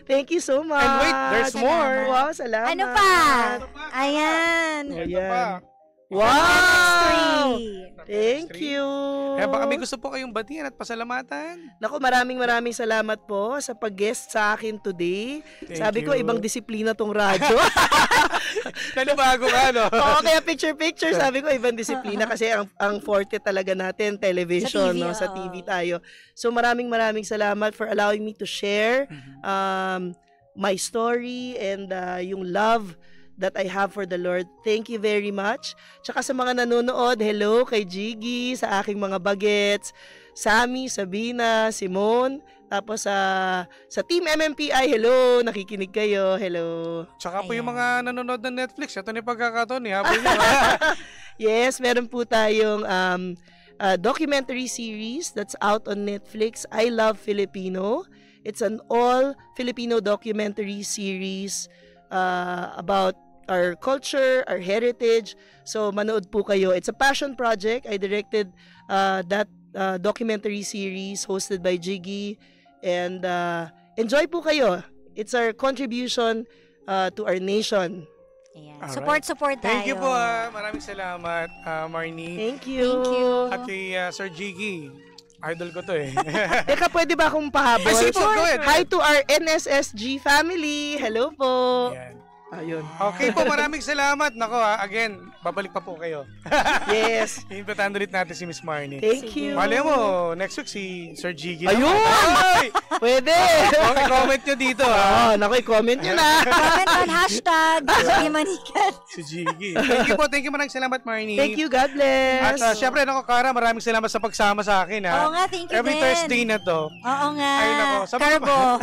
Speaker 8: Thank you so much.
Speaker 7: And wait, there's more.
Speaker 8: Wow, salamat.
Speaker 6: Ano pa? Ayan.
Speaker 7: Ito pa.
Speaker 8: Wow! Thank you.
Speaker 7: Kaya baka may gusto po kayong batian at pasalamatan.
Speaker 8: Naku, maraming salamat po sa pag-guest sa akin today. Sabi ko, ibang disiplina tong radyo.
Speaker 7: Nanibago ka, no?
Speaker 8: Oo, kaya picture. Sabi ko, ibang disiplina kasi ang forte talaga natin, television,
Speaker 6: sa TV,
Speaker 8: no? Sa TV tayo. So maraming salamat for allowing me to share my story and yung love that I have for the Lord. Thank you very much. Tsaka sa mga nanonood, hello kay Jiggy, sa aking mga bagets, Sammy, Sabina, Simone, tapos sa Team MMPI, hello, nakikinig kayo, hello.
Speaker 7: Tsaka po yung mga nanonood ng Netflix, ito na yung pagkakataon, habol nyo.
Speaker 8: Yes, meron po tayong documentary series that's out on Netflix, I Love Filipino. It's an all Filipino documentary series about our culture, our heritage. So manood po kayo. It's a passion project. I directed that documentary series hosted by Jiggy, and enjoy po kayo. It's our contribution to our nation.
Speaker 6: Ayan.
Speaker 7: Alright.
Speaker 6: Support tayo.
Speaker 7: Thank you po. Maraming salamat, Marnie.
Speaker 8: Thank you.
Speaker 7: At kay Sir Jiggy. Idol ko to eh.
Speaker 8: Teka, pwede ba akong pahabol?
Speaker 7: Ay, sige po, go ahead.
Speaker 8: Hi to our NSSG family. Hello po.
Speaker 7: Yan.
Speaker 8: Ayun.
Speaker 7: Okay po, maraming salamat. Nako again, babalik pa po kayo.
Speaker 8: Yes.
Speaker 7: Iimbitahan ulit natin si Miss Marnie.
Speaker 8: Thank you.
Speaker 7: Malay mo, next week si Sir Jiggy.
Speaker 8: Ayun!
Speaker 7: Ay!
Speaker 8: Pwede!
Speaker 7: Okay, comment nyo dito.
Speaker 8: Naku, i-comment nyo na.
Speaker 6: Comment on hashtag Jiggy Manikad.
Speaker 7: Si Jiggy. Thank you, maraming salamat, Marnie.
Speaker 8: Thank you, God bless.
Speaker 7: At syempre, Cara, maraming salamat sa pagsama sa akin.
Speaker 6: Oo nga, thank you
Speaker 7: Every
Speaker 6: din.
Speaker 7: Thursday na to.
Speaker 6: Oo nga.
Speaker 7: Ay, nako.
Speaker 6: Carbo.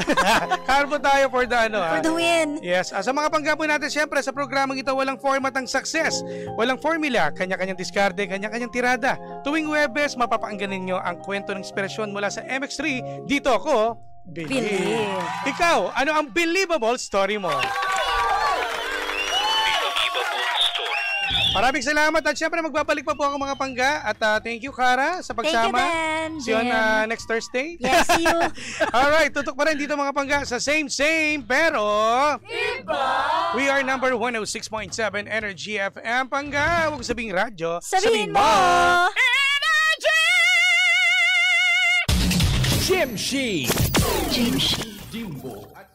Speaker 7: Carbo tayo for the
Speaker 6: For the win.
Speaker 7: Yes. Sa mga panggapo natin, syempre, sa programang ito, walang format ang success. Walang formula. Kanya-kanyang diskarte, kanya-kanyang tirada. Tuwing Huwebes, mapapakinggan ninyo ang kwento ng inspirasyon mula sa MX3. Dito ako, Believe. Ikaw, ano ang believable story mo?
Speaker 3: Believable Stories.
Speaker 7: Maraming salamat at syempre magbabalik pa po ako mga pangga at thank you Kara sa pagsama.
Speaker 6: Thank you din,
Speaker 7: See you on
Speaker 6: Jen.
Speaker 7: next Thursday.
Speaker 6: Yes, see you.
Speaker 7: Alright, tutok pa rin dito mga pangga sa same pero iba. We are number 106.7 Energy FM Pangga. Huwag sabing radyo.
Speaker 6: Sabihin mo!
Speaker 3: Jimshi!
Speaker 6: Jimshi.
Speaker 3: Jimbo at